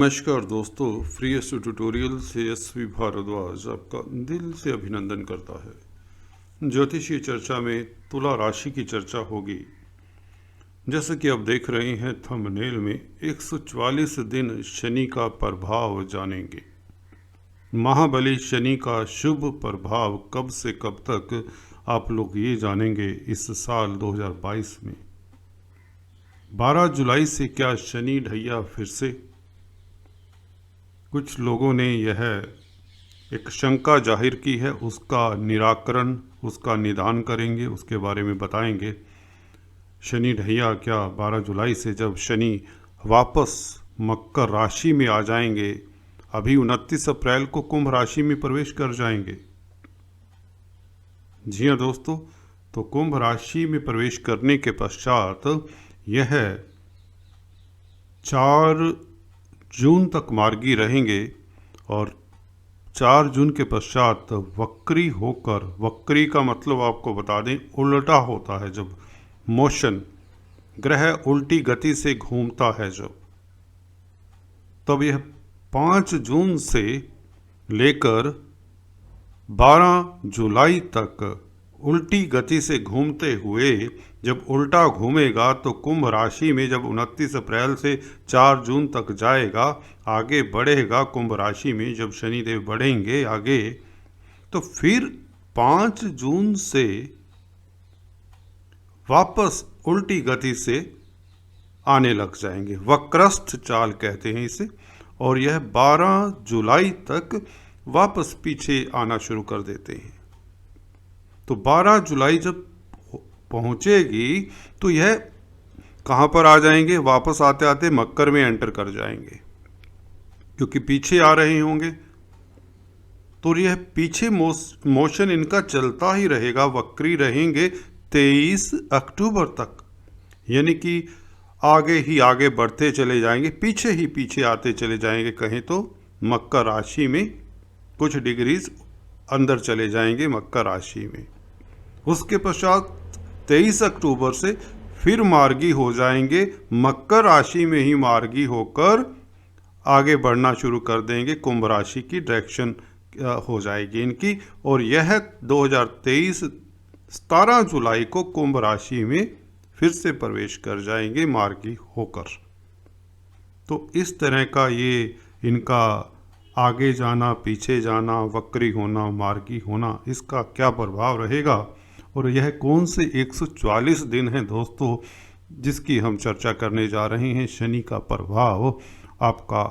नमस्कार दोस्तों, free astro tutorial से एसवी भारद्वाज आपका दिल से अभिनंदन करता है। ज्योतिषीय चर्चा में तुला राशि की चर्चा होगी। जैसे कि आप देख रहे हैं थंबनेल में, 144 दिन शनि का प्रभाव जानेंगे। महाबली शनि का शुभ प्रभाव कब से कब तक आप लोग ये जानेंगे इस साल 2022 में। 12 जुलाई से क्या शनि ढैया फिर से? कुछ लोगों ने यह एक शंका जाहिर की है, उसका निराकरण, उसका निदान करेंगे, उसके बारे में बताएंगे। शनि ढैया क्या 12 जुलाई से, जब शनि वापस मकर राशि में आ जाएंगे, अभी 29 अप्रैल को कुंभ राशि में प्रवेश कर जाएंगे। जी हाँ दोस्तों, तो कुंभ राशि में प्रवेश करने के पश्चात यह 4 जून तक मार्गी रहेंगे और 4 जून के पश्चात वक्री होकर, वक्री का मतलब आपको बता दें उल्टा होता है, जब मोशन, ग्रह उल्टी गति से घूमता है जब, तब यह 5 जून से लेकर 12 जुलाई तक उल्टी गति से घूमते हुए जब उल्टा घूमेगा तो कुंभ राशि में जब 29 अप्रैल से 4 जून तक जाएगा, आगे बढ़ेगा कुंभ राशि में, जब शनिदेव बढ़ेंगे आगे, तो फिर 5 जून से वापस उल्टी गति से आने लग जाएंगे। वक्रस्थ चाल कहते हैं इसे। और यह 12 जुलाई तक वापस पीछे आना शुरू कर देते हैं। तो 12 जुलाई जब पहुंचेगी तो यह कहाँ पर आ जाएंगे? वापस आते आते मकर में एंटर कर जाएंगे, क्योंकि पीछे आ रहे होंगे। तो यह पीछे मोशन इनका चलता ही रहेगा, वक्री रहेंगे 23 अक्टूबर तक। यानी कि आगे ही आगे बढ़ते चले जाएंगे, पीछे ही पीछे आते चले जाएंगे। कहें तो मकर राशि में कुछ डिग्रीज अंदर चले जाएंगे मकर राशि में। उसके पश्चात 23 अक्टूबर से फिर मार्गी हो जाएंगे, मकर राशि में ही मार्गी होकर आगे बढ़ना शुरू कर देंगे। कुंभ राशि की डायरेक्शन हो जाएगी इनकी, और यह 2023 17 जुलाई को कुंभ राशि में फिर से प्रवेश कर जाएंगे मार्गी होकर। तो इस तरह का ये इनका आगे जाना, पीछे जाना, वक्री होना, मार्गी होना, इसका क्या प्रभाव रहेगा, और यह कौन से 144 दिन हैं दोस्तों जिसकी हम चर्चा करने जा रहे हैं। शनि का प्रभाव आपका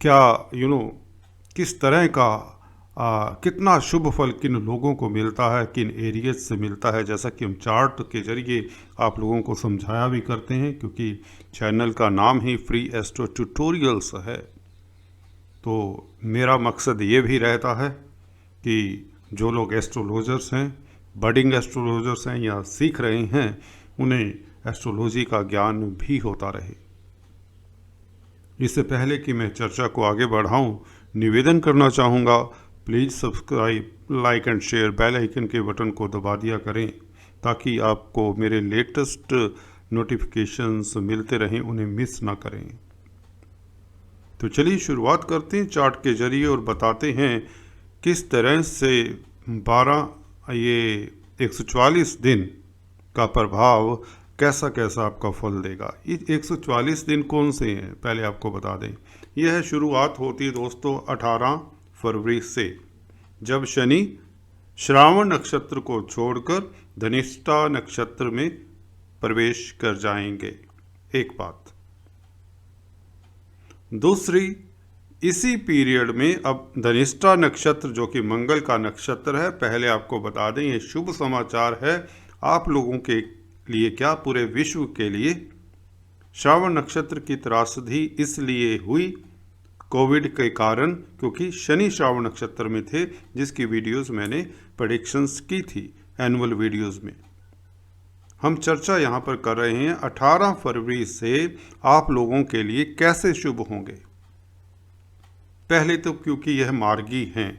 क्या किस तरह का कितना शुभ फल किन लोगों को मिलता है, किन एरियज से मिलता है, जैसा कि हम चार्ट के जरिए आप लोगों को समझाया भी करते हैं, क्योंकि चैनल का नाम ही फ्री एस्ट्रो ट्यूटोरियल्स है। तो मेरा मकसद ये भी रहता है कि जो लोग एस्ट्रोलॉजर्स हैं, बडिंग एस्ट्रोलॉजर्स हैं या सीख रहे हैं, उन्हें एस्ट्रोलॉजी का ज्ञान भी होता रहे। इससे पहले कि मैं चर्चा को आगे बढ़ाऊं, निवेदन करना चाहूँगा, please subscribe, like and share, bell icon के बटन को दबा दिया करें, ताकि आपको मेरे लेटेस्ट नोटिफिकेशंस मिलते रहें, उन्हें मिस ना करें। तो चलिए शुरुआत करते हैं चार्ट के जरिए और बताते हैं किस तरह से 144 दिन का प्रभाव कैसा कैसा आपका फल देगा। ये 144 दिन कौन से हैं, पहले आपको बता दें। यह शुरुआत होती है दोस्तों 18 फरवरी से, जब शनि श्रावण नक्षत्र को छोड़कर धनिष्ठा नक्षत्र में प्रवेश कर जाएंगे। एक बात। दूसरी, इसी पीरियड में अब धनिष्ठा नक्षत्र, जो कि मंगल का नक्षत्र है, पहले आपको बता दें ये शुभ समाचार है आप लोगों के लिए, क्या पूरे विश्व के लिए। श्रावण नक्षत्र की त्रासदी इसलिए हुई कोविड के कारण, क्योंकि शनि श्रावण नक्षत्र में थे, जिसकी वीडियोस मैंने प्रेडिक्शंस की थी एनुअल वीडियोस में। हम चर्चा यहाँ पर कर रहे हैं 18 फरवरी से आप लोगों के लिए कैसे शुभ होंगे। पहले तो क्योंकि यह मार्गी हैं,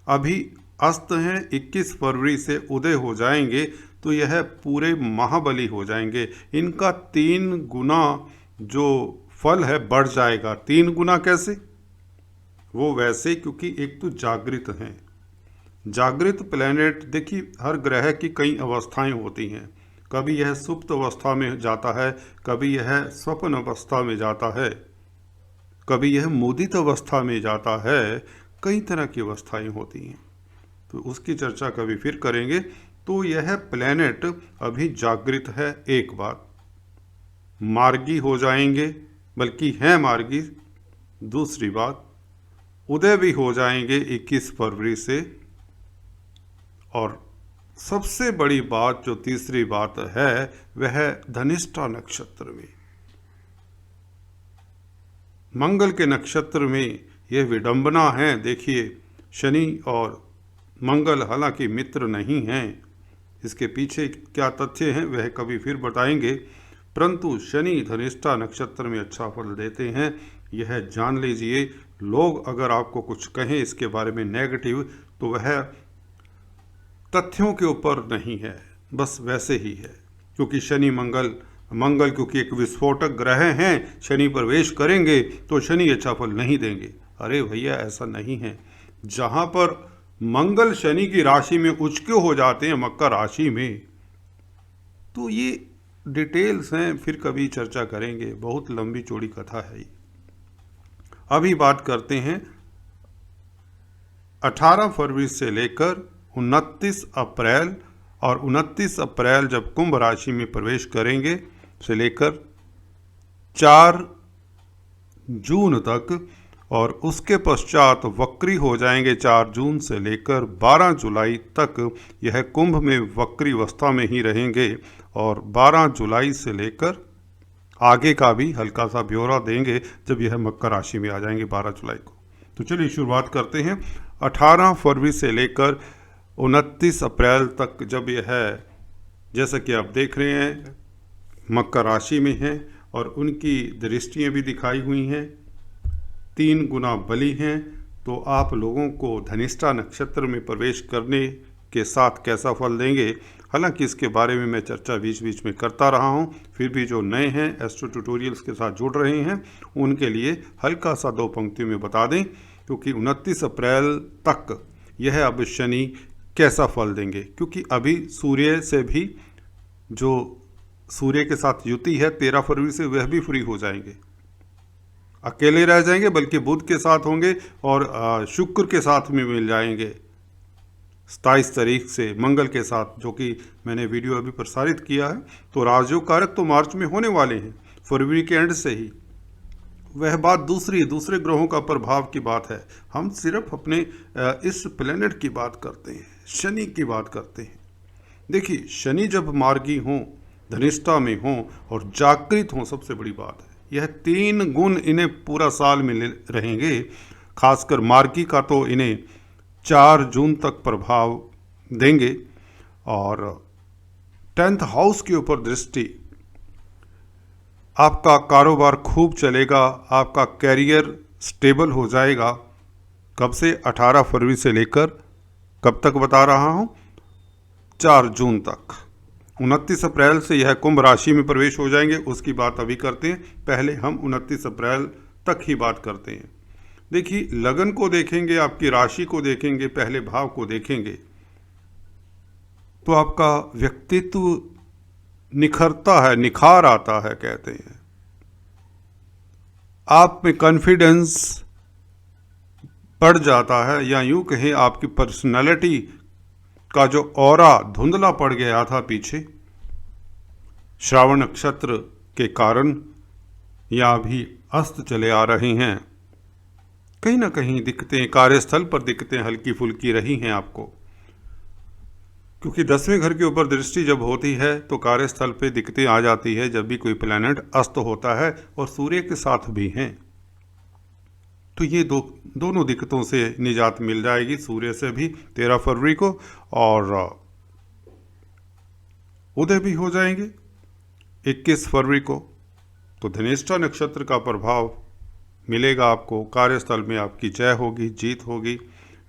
अभी अस्त हैं, 21 फरवरी से उदय हो जाएंगे, तो यह पूरे महाबली हो जाएंगे। इनका 3 गुना जो फल है बढ़ जाएगा 3 गुना। कैसे? वो वैसे क्योंकि एक तो जागृत हैं। जागृत प्लैनेट, देखिए हर ग्रह की कई अवस्थाएं होती हैं। कभी यह सुप्त अवस्था में जाता है, कभी यह स्वप्न अवस्था में जाता है, कभी यह मुदित अवस्था में जाता है। कई तरह की अवस्थाएं होती हैं, तो उसकी चर्चा कभी फिर करेंगे। तो यह प्लैनेट अभी जागृत है, एक बात। मार्गी हो जाएंगे, बल्कि हैं मार्गी, दूसरी बात। उदय भी हो जाएंगे 21 फरवरी से। और सबसे बड़ी बात जो तीसरी बात है वह धनिष्ठा नक्षत्र में, मंगल के नक्षत्र में। यह विडंबना है। देखिए, शनि और मंगल हालांकि मित्र नहीं हैं, इसके पीछे क्या तथ्य हैं वह कभी फिर बताएंगे, परंतु शनि धनिष्ठा नक्षत्र में अच्छा फल देते हैं, यह जान लीजिए। लोग अगर आपको कुछ कहें इसके बारे में नेगेटिव, तो वह तथ्यों के ऊपर नहीं है, बस वैसे ही है। क्योंकि शनि मंगल क्योंकि एक विस्फोटक ग्रह हैं, शनि प्रवेश करेंगे तो शनि अच्छा फल नहीं देंगे। अरे भैया, ऐसा नहीं है। जहां पर मंगल शनि की राशि में उच्च हो जाते हैं, मकर राशि में, तो ये डिटेल्स हैं, फिर कभी चर्चा करेंगे। बहुत लंबी चौड़ी कथा है ये। अभी बात करते हैं 18 फरवरी से लेकर 29 अप्रैल, और 29 अप्रैल जब कुंभ राशि में प्रवेश करेंगे से लेकर 4 जून तक, और उसके पश्चात वक्री हो जाएंगे 4 जून से लेकर 12 जुलाई तक। यह कुंभ में वक्री अवस्था में ही रहेंगे, और 12 जुलाई से लेकर आगे का भी हल्का सा ब्यौरा देंगे जब यह मकर राशि में आ जाएंगे 12 जुलाई को। तो चलिए शुरुआत करते हैं 18 फरवरी से लेकर 29 अप्रैल तक, जब यह, जैसा कि आप देख रहे हैं, मकर राशि में हैं और उनकी दृष्टियाँ भी दिखाई हुई हैं, 3 गुना बली हैं। तो आप लोगों को धनिष्ठा नक्षत्र में प्रवेश करने के साथ कैसा फल देंगे, हालांकि इसके बारे में मैं चर्चा बीच बीच में करता रहा हूं, फिर भी जो नए हैं एस्ट्रो ट्यूटोरियल्स के साथ जुड़ रहे हैं उनके लिए हल्का सा 2 पंक्तियों में बता दें। क्योंकि 29 अप्रैल तक यह अब शनि कैसा फल देंगे, क्योंकि अभी सूर्य से भी, जो सूर्य के साथ युति है 13 फरवरी से, वह भी फ्री हो जाएंगे, अकेले रह जाएंगे, बल्कि बुध के साथ होंगे और शुक्र के साथ में मिल जाएंगे 27 तारीख से, मंगल के साथ, जो कि मैंने वीडियो अभी प्रसारित किया है। तो राजयोग कारक तो मार्च में होने वाले हैं, फरवरी के एंड से ही। वह बात दूसरे ग्रहों का प्रभाव की बात है। हम सिर्फ अपने इस प्लेनेट की बात करते हैं, शनि की बात करते हैं। देखिए, शनि जब मार्गी हों, धनिष्ठा में हों और जागृत हों, सबसे बड़ी बात है यह 3 गुण इन्हें पूरा साल में रहेंगे। खासकर मार्गी का तो इन्हें 4 जून तक प्रभाव देंगे। और 10th हाउस के ऊपर दृष्टि, आपका कारोबार खूब चलेगा, आपका कैरियर स्टेबल हो जाएगा। कब से? 18 फरवरी से लेकर कब तक बता रहा हूँ, 4 जून तक। 29 अप्रैल से यह कुंभ राशि में प्रवेश हो जाएंगे, उसकी बात अभी करते हैं। पहले हम 29 अप्रैल तक ही बात करते हैं। देखिए, लगन को देखेंगे, आपकी राशि को देखेंगे, पहले भाव को देखेंगे, तो आपका व्यक्तित्व निखरता है, निखार आता है, कहते हैं। आप में कॉन्फिडेंस बढ़ जाता है, या यूं कहें आपकी पर्सनालिटी का जो ऑरा धुंधला पड़ गया था पीछे श्रावण नक्षत्र के कारण, या अभी अस्त चले आ रहे हैं, कहीं ना कहीं दिक्कतें कार्यस्थल पर, दिक्कतें हल्की फुल्की रही हैं आपको। क्योंकि 10वें घर के ऊपर दृष्टि जब होती है तो कार्यस्थल पे दिक्कतें आ जाती है, जब भी कोई प्लैनेट अस्त होता है और सूर्य के साथ भी हैं। तो ये दोनों दिक्कतों से निजात मिल जाएगी, सूर्य से भी 13 फरवरी को, और उदय भी हो जाएंगे 21 फरवरी को। तो धनिष्ठा नक्षत्र का प्रभाव मिलेगा आपको, कार्यस्थल में आपकी जय होगी, जीत होगी।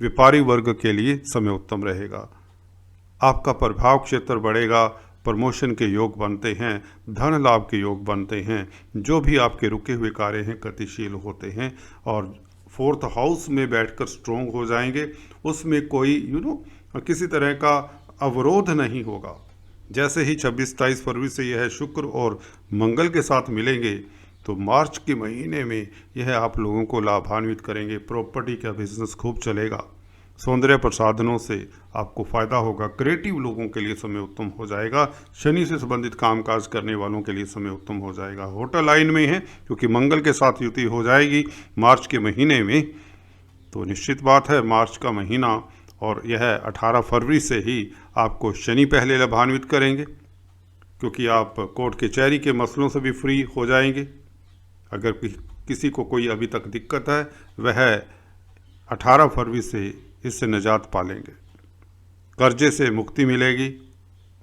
व्यापारी वर्ग के लिए समय उत्तम रहेगा, आपका प्रभाव क्षेत्र बढ़ेगा, प्रमोशन के योग बनते हैं, धन लाभ के योग बनते हैं, जो भी आपके रुके हुए कार्य हैं गतिशील होते हैं और 4th हाउस में बैठकर स्ट्रोंग हो जाएंगे। उसमें कोई किसी तरह का अवरोध नहीं होगा। जैसे ही 26-27 फरवरी से यह शुक्र और मंगल के साथ मिलेंगे तो मार्च के महीने में यह आप लोगों को लाभान्वित करेंगे। प्रॉपर्टी का बिजनेस खूब चलेगा, सौंदर्य प्रसाधनों से आपको फ़ायदा होगा, क्रिएटिव लोगों के लिए समय उत्तम हो जाएगा, शनि से संबंधित कामकाज करने वालों के लिए समय उत्तम हो जाएगा। होटल लाइन में है क्योंकि मंगल के साथ युति हो जाएगी मार्च के महीने में, तो निश्चित बात है मार्च का महीना और यह 18 फरवरी से ही आपको शनि पहले लाभान्वित करेंगे क्योंकि आप कोर्ट कचहरी के मसलों से भी फ्री हो जाएंगे। अगर किसी को कोई अभी तक दिक्कत है वह 18 फरवरी से इससे निजात पालेंगे। कर्जे से मुक्ति मिलेगी,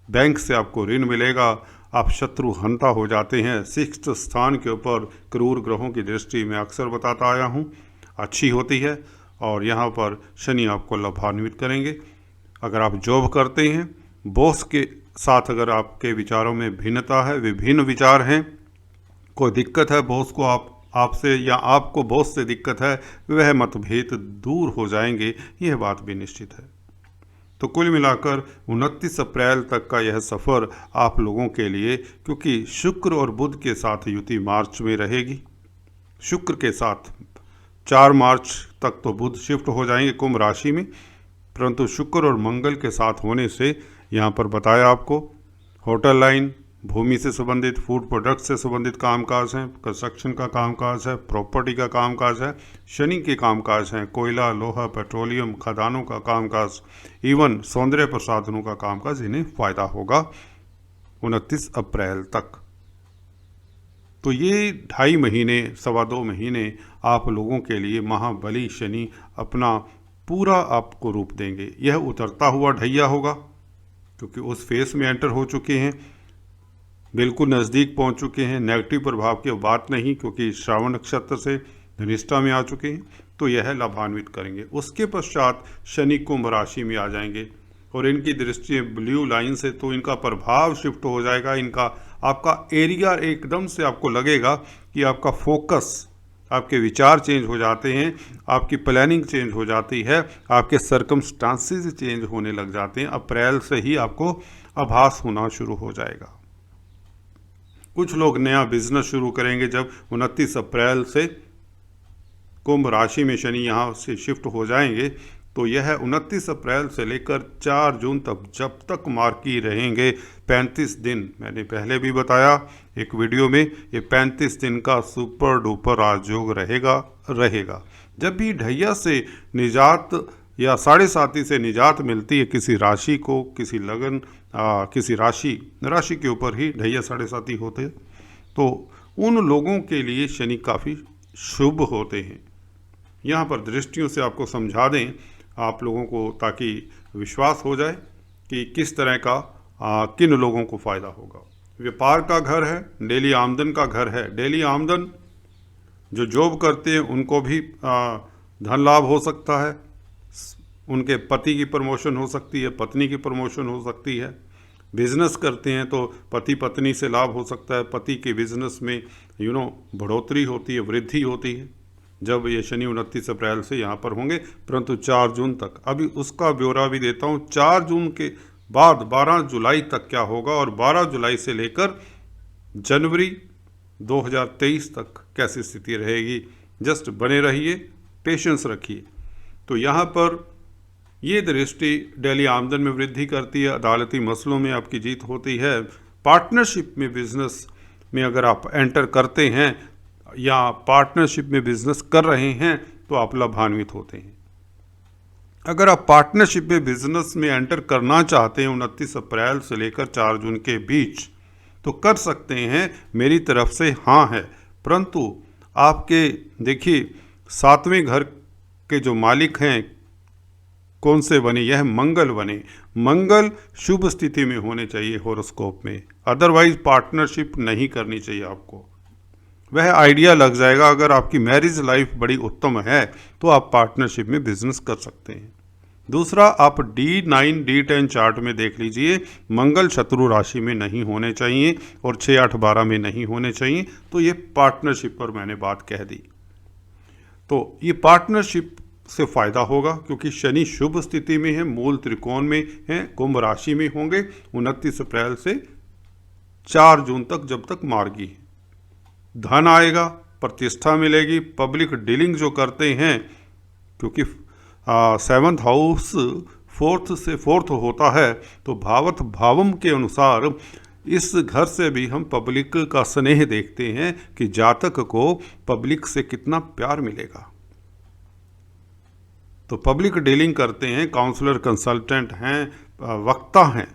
बैंक से आपको ऋण मिलेगा, आप शत्रु हंता हो जाते हैं। 6th स्थान के ऊपर क्रूर ग्रहों की दृष्टि मैं अक्सर बताता आया हूँ अच्छी होती है और यहाँ पर शनि आपको लाभान्वित करेंगे। अगर आप जॉब करते हैं, बॉस के साथ अगर आपके विचारों में भिन्नता है, विभिन्न विचार हैं, कोई दिक्कत है बॉस को आपसे या आपको बॉस से दिक्कत है, वह मतभेद दूर हो जाएंगे, यह बात भी निश्चित है। तो कुल मिलाकर 29 अप्रैल तक का यह सफ़र आप लोगों के लिए, क्योंकि शुक्र और बुध के साथ युति मार्च में रहेगी, शुक्र के साथ 4 मार्च तक तो बुध शिफ्ट हो जाएंगे कुंभ राशि में, परंतु शुक्र और मंगल के साथ होने से यहाँ पर बताया आपको होटल लाइन, भूमि से संबंधित, फूड प्रोडक्ट से संबंधित कामकाज हैं, कंस्ट्रक्शन का कामकाज है, प्रॉपर्टी का कामकाज है, शनि के कामकाज हैं, कोयला, लोहा, पेट्रोलियम, खदानों का कामकाज, इवन सौंदर्य प्रसाधनों का कामकाज, इन्हें फ़ायदा होगा 29 अप्रैल तक। तो ये 2.5 महीने, 2.25 महीने आप लोगों के लिए महाबली शनि अपना पूरा आपको रूप देंगे। यह उतरता हुआ ढैया होगा क्योंकि उस फेस में एंटर हो चुके हैं, बिल्कुल नज़दीक पहुंच चुके हैं। नेगेटिव प्रभाव की बात नहीं क्योंकि श्रावण नक्षत्र से धनिष्ठा में आ चुके हैं, तो यह लाभान्वित करेंगे। उसके पश्चात शनि कुंभ राशि में आ जाएंगे और इनकी दृष्टि ब्लू लाइन से, तो इनका प्रभाव शिफ्ट हो जाएगा। इनका आपका एरिया एकदम से आपको लगेगा कि आपका फोकस, आपके विचार चेंज हो जाते हैं, आपकी प्लानिंग चेंज हो जाती है, आपके सर्कमस्टांसेस चेंज होने लग जाते हैं। अप्रैल से ही आपको आभास होना शुरू हो जाएगा। कुछ लोग नया बिजनेस शुरू करेंगे जब 29 अप्रैल से कुंभ राशि में शनि यहाँ से शिफ्ट हो जाएंगे, तो यह 29 अप्रैल से लेकर 4 जून तक जब तक मार्की रहेंगे 35 दिन, मैंने पहले भी बताया एक वीडियो में, ये 35 दिन का सुपर डुपर राजयोग रहेगा। जब भी ढैया से निजात या 7.5 से निजात मिलती है किसी राशि को, किसी लगन किसी राशि के ऊपर ही ढैया 7.5 होते हैं, तो उन लोगों के लिए शनि काफ़ी शुभ होते हैं। यहाँ पर दृष्टियों से आपको समझा दें आप लोगों को, ताकि विश्वास हो जाए कि किस तरह का किन लोगों को फ़ायदा होगा। व्यापार का घर है, डेली आमदन का घर है। डेली आमदन जो जॉब करते हैं उनको भी धन लाभ हो सकता है, उनके पति की प्रमोशन हो सकती है, पत्नी की प्रमोशन हो सकती है। बिजनेस करते हैं तो पति पत्नी से लाभ हो सकता है, पति के बिजनेस में बढ़ोतरी होती है, वृद्धि होती है जब ये शनि 29 अप्रैल से यहाँ पर होंगे, परंतु 4 जून तक। अभी उसका ब्यौरा भी देता हूँ। 4 जून के बाद 12 जुलाई तक क्या होगा और 12 जुलाई से लेकर जनवरी 2023 तक कैसी स्थिति रहेगी। जस्ट बने रहिए, पेशेंस रखिए। तो यहाँ पर ये दृष्टि डेली आमदन में वृद्धि करती है, अदालती मसलों में आपकी जीत होती है। पार्टनरशिप में बिजनेस में अगर आप एंटर करते हैं या पार्टनरशिप में बिजनेस कर रहे हैं तो आप लाभान्वित होते हैं। अगर आप पार्टनरशिप में बिजनेस में एंटर करना चाहते हैं 29 अप्रैल से लेकर 4 जून के बीच, तो कर सकते हैं, मेरी तरफ से हाँ है। परंतु आपके देखिए 7वें घर के जो मालिक हैं कौन से बने, यह मंगल बने। मंगल शुभ स्थिति में होने चाहिए हॉरोस्कोप में, अदरवाइज पार्टनरशिप नहीं करनी चाहिए आपको। वह आइडिया लग जाएगा। अगर आपकी मैरिज लाइफ बड़ी उत्तम है तो आप पार्टनरशिप में बिजनेस कर सकते हैं। दूसरा, आप D9 D10 चार्ट में देख लीजिए, मंगल शत्रु राशि में नहीं होने चाहिए और 6 8 12 में नहीं होने चाहिए। तो ये पार्टनरशिप पर मैंने बात कह दी। तो ये पार्टनरशिप से फायदा होगा क्योंकि शनि शुभ स्थिति में है, मूल त्रिकोण में है, कुंभ राशि में होंगे 29 अप्रैल से 4 जून तक, जब तक मार्गी है। धन आएगा, प्रतिष्ठा मिलेगी, पब्लिक डीलिंग जो करते हैं, क्योंकि 7th हाउस 4th से 4th होता है, तो भावत भावम के अनुसार इस घर से भी हम पब्लिक का स्नेह देखते हैं कि जातक को पब्लिक से कितना प्यार मिलेगा। तो पब्लिक डीलिंग करते हैं, काउंसलर, कंसल्टेंट हैं, वक्ता हैं,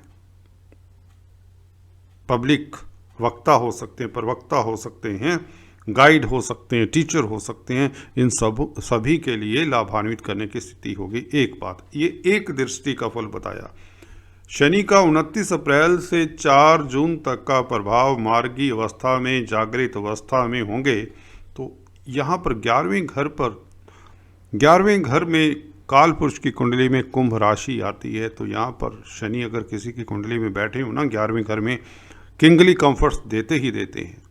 पब्लिक वक्ता हो सकते हैं, प्रवक्ता हो सकते हैं, गाइड हो सकते हैं, टीचर हो सकते हैं, इन सभी के लिए लाभान्वित करने की स्थिति होगी। एक बात, ये एक दृष्टि का फल बताया। शनि का 29 अप्रैल से 4 जून तक का प्रभाव मार्गी अवस्था में, जागृत अवस्था में होंगे। तो यहाँ पर 11वें घर में काल पुरुष की कुंडली में कुंभ राशि आती है। तो यहाँ पर शनि अगर किसी की कुंडली में बैठे हो ना 11वें घर में, किंगली कंफर्ट्स देते ही देते हैं।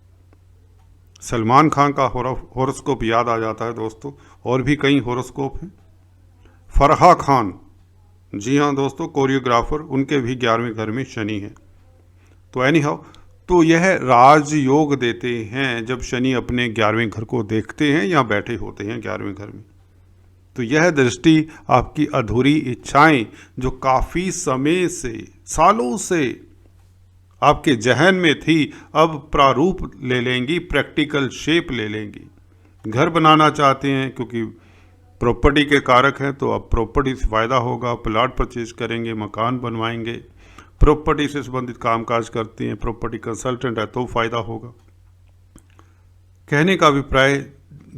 सलमान खान का हॉरोस्कोप याद आ जाता है दोस्तों, और भी कई हॉरोस्कोप हैं। फरहा खान, जी हाँ दोस्तों, कोरियोग्राफर, उनके भी 11वें घर में शनि है। तो एनी हाउ, तो यह राजयोग देते हैं जब शनि अपने 11वें घर को देखते हैं या बैठे होते हैं 11वें घर में। तो यह दृष्टि आपकी अधूरी इच्छाएं जो काफ़ी समय से, सालों से आपके जहन में थी, अब प्रारूप ले लेंगी, प्रैक्टिकल शेप ले लेंगी। घर बनाना चाहते हैं क्योंकि प्रॉपर्टी के कारक हैं, तो अब प्रॉपर्टी से फ़ायदा होगा, प्लॉट परचेज करेंगे, मकान बनवाएंगे। प्रॉपर्टी से संबंधित कामकाज करते हैं, प्रॉपर्टी कंसल्टेंट है तो फ़ायदा होगा। कहने का अभिप्राय,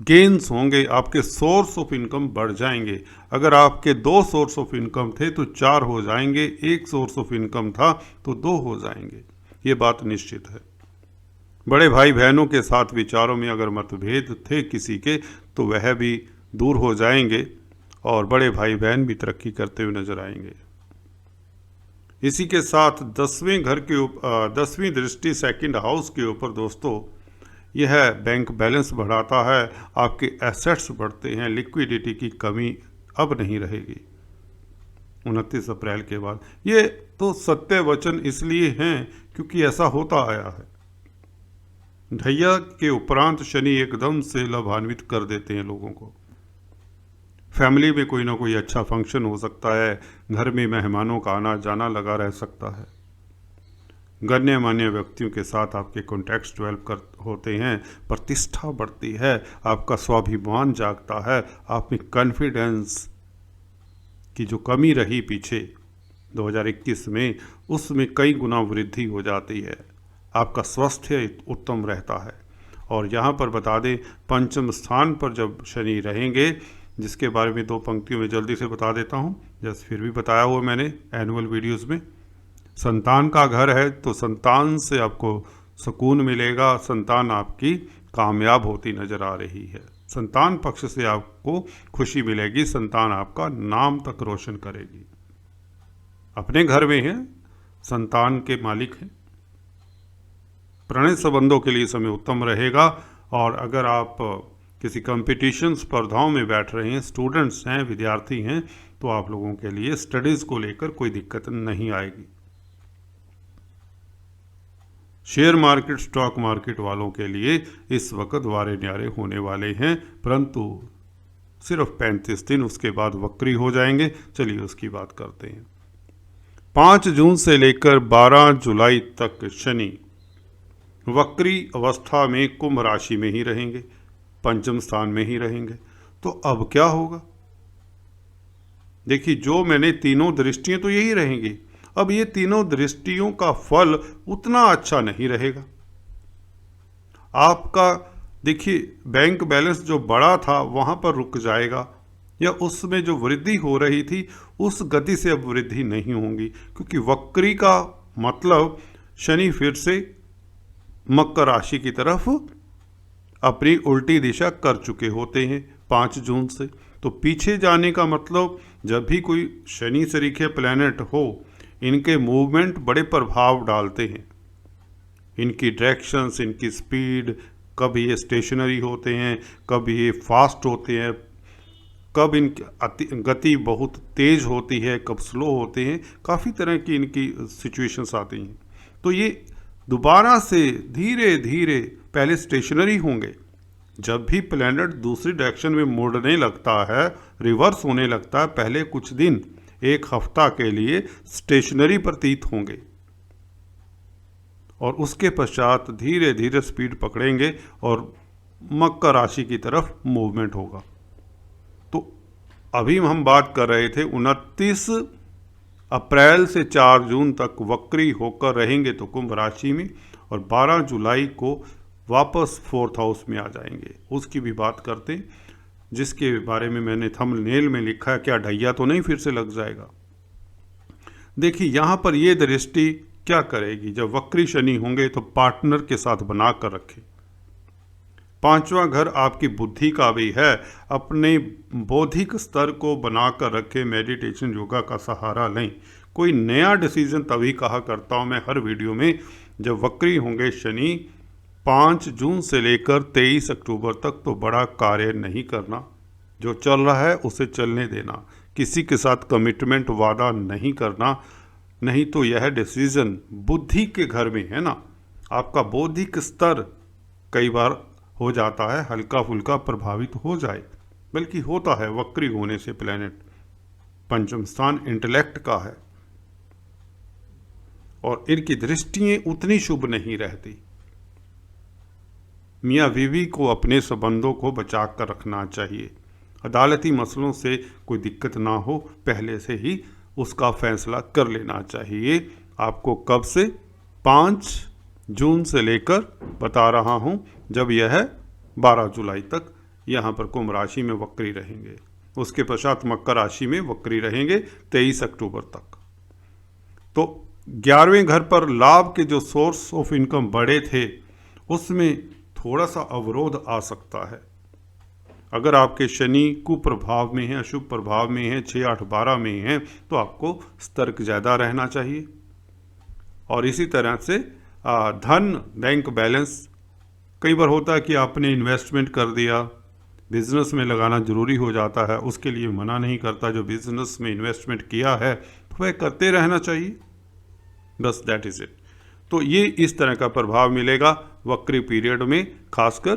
गेन्स होंगे, आपके सोर्स ऑफ इनकम बढ़ जाएंगे। अगर आपके 2 सोर्स ऑफ इनकम थे तो 4 हो जाएंगे, 1 सोर्स ऑफ इनकम था तो 2 हो जाएंगे, ये बात निश्चित है। बड़े भाई बहनों के साथ विचारों में अगर मतभेद थे किसी के, तो वह भी दूर हो जाएंगे और बड़े भाई बहन भी तरक्की करते हुए नजर आएंगे। इसी के साथ 10वें घर के 10वीं दृष्टि सेकंड हाउस के ऊपर दोस्तों, यह बैंक बैलेंस बढ़ाता है, आपके एसेट्स बढ़ते हैं, लिक्विडिटी की कमी अब नहीं रहेगी 29 अप्रैल के बाद। ये तो सत्य वचन इसलिए हैं क्योंकि ऐसा होता आया है। ढैया के उपरांत शनि एकदम से लाभान्वित कर देते हैं लोगों को। फैमिली में कोई ना कोई अच्छा फंक्शन हो सकता है, घर में मेहमानों का आना जाना लगा रह सकता है, गण्यमान्य व्यक्तियों के साथ आपके कॉन्टैक्ट्स डेवलप होते हैं, प्रतिष्ठा बढ़ती है, आपका स्वाभिमान जागता है, आप में कॉन्फिडेंस की जो कमी रही पीछे 2021 में, उसमें कई गुना वृद्धि हो जाती है, आपका स्वास्थ्य उत्तम रहता है। और यहाँ पर बता दें, पंचम स्थान पर जब शनि रहेंगे, जिसके बारे में 2 पंक्तियों में जल्दी से बता देता हूँ, जैसे फिर भी बताया हुआ मैंने एनुअल वीडियोज़ में। संतान का घर है तो संतान से आपको सुकून मिलेगा, संतान आपकी कामयाब होती नज़र आ रही है, संतान पक्ष से आपको खुशी मिलेगी, संतान आपका नाम तक रोशन करेगी। अपने घर में है, संतान के मालिक हैं। प्रणय संबंधों के लिए समय उत्तम रहेगा। और अगर आप किसी कंपटीशन स्पर्धाओं में बैठ रहे हैं, स्टूडेंट्स हैं, विद्यार्थी हैं, तो आप लोगों के लिए स्टडीज़ को लेकर कोई दिक्कत नहीं आएगी। शेयर मार्केट, स्टॉक मार्केट वालों के लिए इस वक्त वारे न्यारे होने वाले हैं, परंतु सिर्फ 35 दिन, उसके बाद वक्री हो जाएंगे। चलिए उसकी बात करते हैं। 5 जून से लेकर 12 जुलाई तक शनि वक्री अवस्था में कुंभ राशि में ही रहेंगे, पंचम स्थान में ही रहेंगे। तो अब क्या होगा? देखिए, जो मैंने तीनों दृष्टियां तो यही रहेंगी, अब ये तीनों दृष्टियों का फल उतना अच्छा नहीं रहेगा। आपका देखिए, बैंक बैलेंस जो बड़ा था वहां पर रुक जाएगा, या उसमें जो वृद्धि हो रही थी उस गति से अब वृद्धि नहीं होगी, क्योंकि वक्री का मतलब शनि फिर से मकर राशि की तरफ अपनी उल्टी दिशा कर चुके होते हैं। 5 जून से। तो पीछे जाने का मतलब जब भी कोई शनि सरीखे प्लैनेट हो, इनके मूवमेंट बड़े प्रभाव डालते हैं। इनकी डायरेक्शंस, इनकी स्पीड, कब ये स्टेशनरी होते हैं, कब ये फास्ट होते हैं, कब इनकी गति बहुत तेज़ होती है, कब स्लो होते हैं, काफ़ी तरह की इनकी सिचुएशंस आती हैं। तो ये दोबारा से धीरे धीरे पहले स्टेशनरी होंगे। जब भी प्लैनेट दूसरी डायरेक्शन में मुड़ने लगता है, रिवर्स होने लगता है, पहले कुछ दिन, एक हफ्ता के लिए स्टेशनरी प्रतीत होंगे और उसके पश्चात धीरे धीरे स्पीड पकड़ेंगे और मकर राशि की तरफ मूवमेंट होगा। तो अभी हम बात कर रहे थे 29 अप्रैल से 4 जून तक वक्री होकर रहेंगे तो कुंभ राशि में, और 12 जुलाई को वापस 4th हाउस में आ जाएंगे। उसकी भी बात करते हैं, जिसके बारे में मैंने थंबनेल में लिखा है, क्या ढैया तो नहीं फिर से लग जाएगा। देखिए यहाँ पर ये दृष्टि क्या करेगी, जब वक्री शनि होंगे तो पार्टनर के साथ बना कर रखें। 5वां घर आपकी बुद्धि का भी है, अपने बौद्धिक स्तर को बनाकर रखें, मेडिटेशन योगा का सहारा लें। कोई नया डिसीजन तभी कहा करता हूँ मैं हर वीडियो में जब वक्री होंगे शनि 5 जून से लेकर 23 अक्टूबर तक, तो बड़ा कार्य नहीं करना, जो चल रहा है उसे चलने देना, किसी के साथ कमिटमेंट वादा नहीं करना, नहीं तो यह डिसीजन बुद्धि के घर में है ना, आपका बौद्धिक स्तर कई बार हो जाता है हल्का फुल्का प्रभावित हो जाए, बल्कि होता है वक्री होने से। प्लैनेट पंचम स्थान इंटेलेक्ट का है और इनकी दृष्टियां उतनी शुभ नहीं रहती। मियाँ बीवी को अपने संबंधों को बचा कर रखना चाहिए। अदालती मसलों से कोई दिक्कत ना हो, पहले से ही उसका फैसला कर लेना चाहिए। आपको कब से 5 जून से लेकर बता रहा हूं, जब यह 12 जुलाई तक यहाँ पर कुंभ राशि में वक्री रहेंगे। उसके पश्चात मकर राशि में वक्री रहेंगे 23 अक्टूबर तक। तो 11वें घर पर लाभ के जो सोर्स ऑफ इनकम बड़े थे, उसमें थोड़ा सा अवरोध आ सकता है। अगर आपके शनि कुप्रभाव में है, अशुभ प्रभाव में है, 6, 8, 12 में है, तो आपको सतर्क ज़्यादा रहना चाहिए। और इसी तरह से धन, बैंक बैलेंस, कई बार होता है कि आपने इन्वेस्टमेंट कर दिया, बिजनेस में लगाना जरूरी हो जाता है, उसके लिए मना नहीं करता। जो बिजनेस में इन्वेस्टमेंट किया है तो वह करते रहना चाहिए, बस दैट इज़ इट। तो ये इस तरह का प्रभाव मिलेगा वक्री पीरियड में, खासकर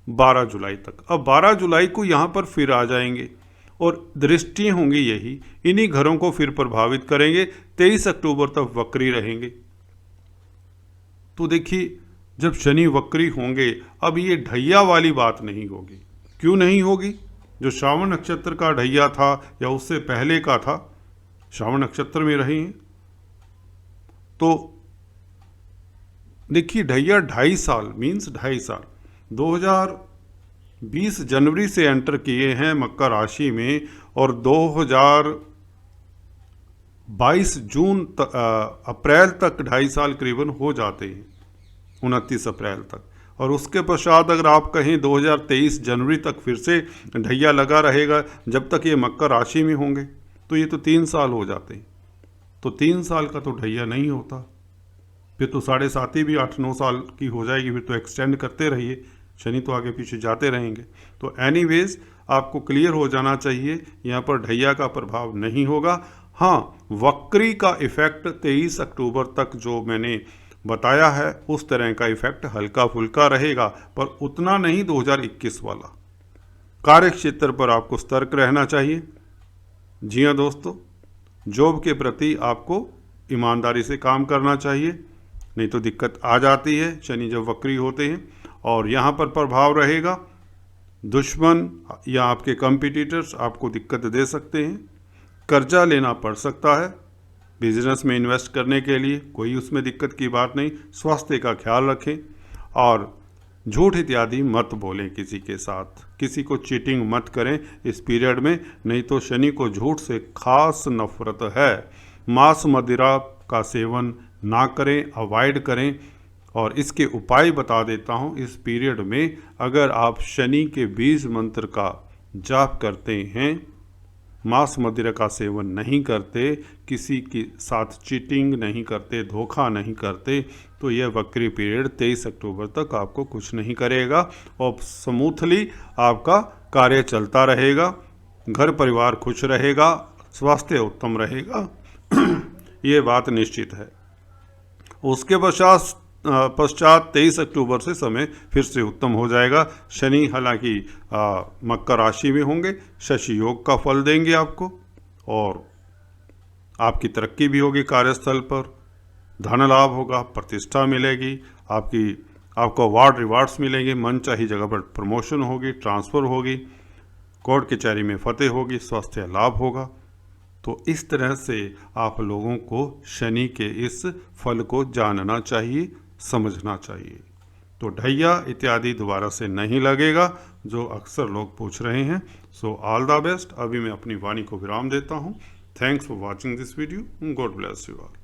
12 जुलाई तक। अब 12 जुलाई को यहाँ पर फिर आ जाएंगे और दृष्टियाँ होंगी यही, इन्हीं घरों को फिर प्रभावित करेंगे। 23 अक्टूबर तक वक्री रहेंगे। तो देखिए, जब शनि वक्री होंगे, अब ये ढैया वाली बात नहीं होगी। क्यों नहीं होगी? जो श्रावण नक्षत्र का ढैया था या उससे पहले का था, श्रावण नक्षत्र में रहे हैं, तो देखिए ढैया 2.5 साल मीन्स 2.5 साल 2020 जनवरी से एंटर किए हैं मकर राशि में, और 2022 जून अप्रैल तक 2.5 साल करीबन हो जाते हैं, 29 अप्रैल तक। और उसके पश्चात अगर आप कहें 2023 जनवरी तक फिर से ढैया लगा रहेगा, जब तक ये मकर राशि में होंगे, तो ये तो 3 साल हो जाते हैं। तो 3 साल का तो ढैया नहीं होता, फिर तो 7.5 भी 8-9 साल की हो जाएगी। फिर तो एक्सटेंड करते रहिए, शनि तो आगे पीछे जाते रहेंगे। तो एनीवेज आपको क्लियर हो जाना चाहिए, यहाँ पर ढैया का प्रभाव नहीं होगा। हाँ, वक्री का इफेक्ट 23 अक्टूबर तक जो मैंने बताया है, उस तरह का इफेक्ट हल्का फुल्का रहेगा, पर उतना नहीं 2021 वाला। कार्य क्षेत्र पर आपको सतर्क रहना चाहिए। जी हाँ दोस्तों, जॉब के प्रति आपको ईमानदारी से काम करना चाहिए, नहीं तो दिक्कत आ जाती है शनि जब वक्री होते हैं। और यहाँ पर प्रभाव रहेगा, दुश्मन या आपके कंपटीटर्स आपको दिक्कत दे सकते हैं, कर्जा लेना पड़ सकता है बिजनेस में इन्वेस्ट करने के लिए, कोई उसमें दिक्कत की बात नहीं। स्वास्थ्य का ख्याल रखें और झूठ इत्यादि मत बोलें किसी के साथ, किसी को चीटिंग मत करें इस पीरियड में, नहीं तो शनि को झूठ से खास नफरत है। मांस मदिरा का सेवन ना करें, अवॉइड करें। और इसके उपाय बता देता हूं, इस पीरियड में अगर आप शनि के बीज मंत्र का जाप करते हैं, मांस मदिरा का सेवन नहीं करते, किसी के साथ चीटिंग नहीं करते, धोखा नहीं करते, तो यह वक्री पीरियड 23 अक्टूबर तक आपको कुछ नहीं करेगा और स्मूथली आपका कार्य चलता रहेगा, घर परिवार खुश रहेगा, स्वास्थ्य उत्तम रहेगा। ये बात निश्चित है। उसके पश्चात 23 अक्टूबर से समय फिर से उत्तम हो जाएगा। शनि हालांकि मकर राशि में होंगे, शशि योग का फल देंगे आपको और आपकी तरक्की भी होगी कार्यस्थल पर, धन लाभ होगा, प्रतिष्ठा मिलेगी, आपको अवार्ड रिवार्ड्स मिलेंगे, मन चाही जगह पर प्रमोशन होगी, ट्रांसफ़र होगी, कोर्ट कचहरी में फतेह होगी, स्वास्थ्य लाभ होगा। तो इस तरह से आप लोगों को शनि के इस फल को जानना चाहिए, समझना चाहिए। तो ढैया इत्यादि दोबारा से नहीं लगेगा, जो अक्सर लोग पूछ रहे हैं। So all the best. अभी मैं अपनी वाणी को विराम देता हूँ। Thanks for watching this video. God bless you all.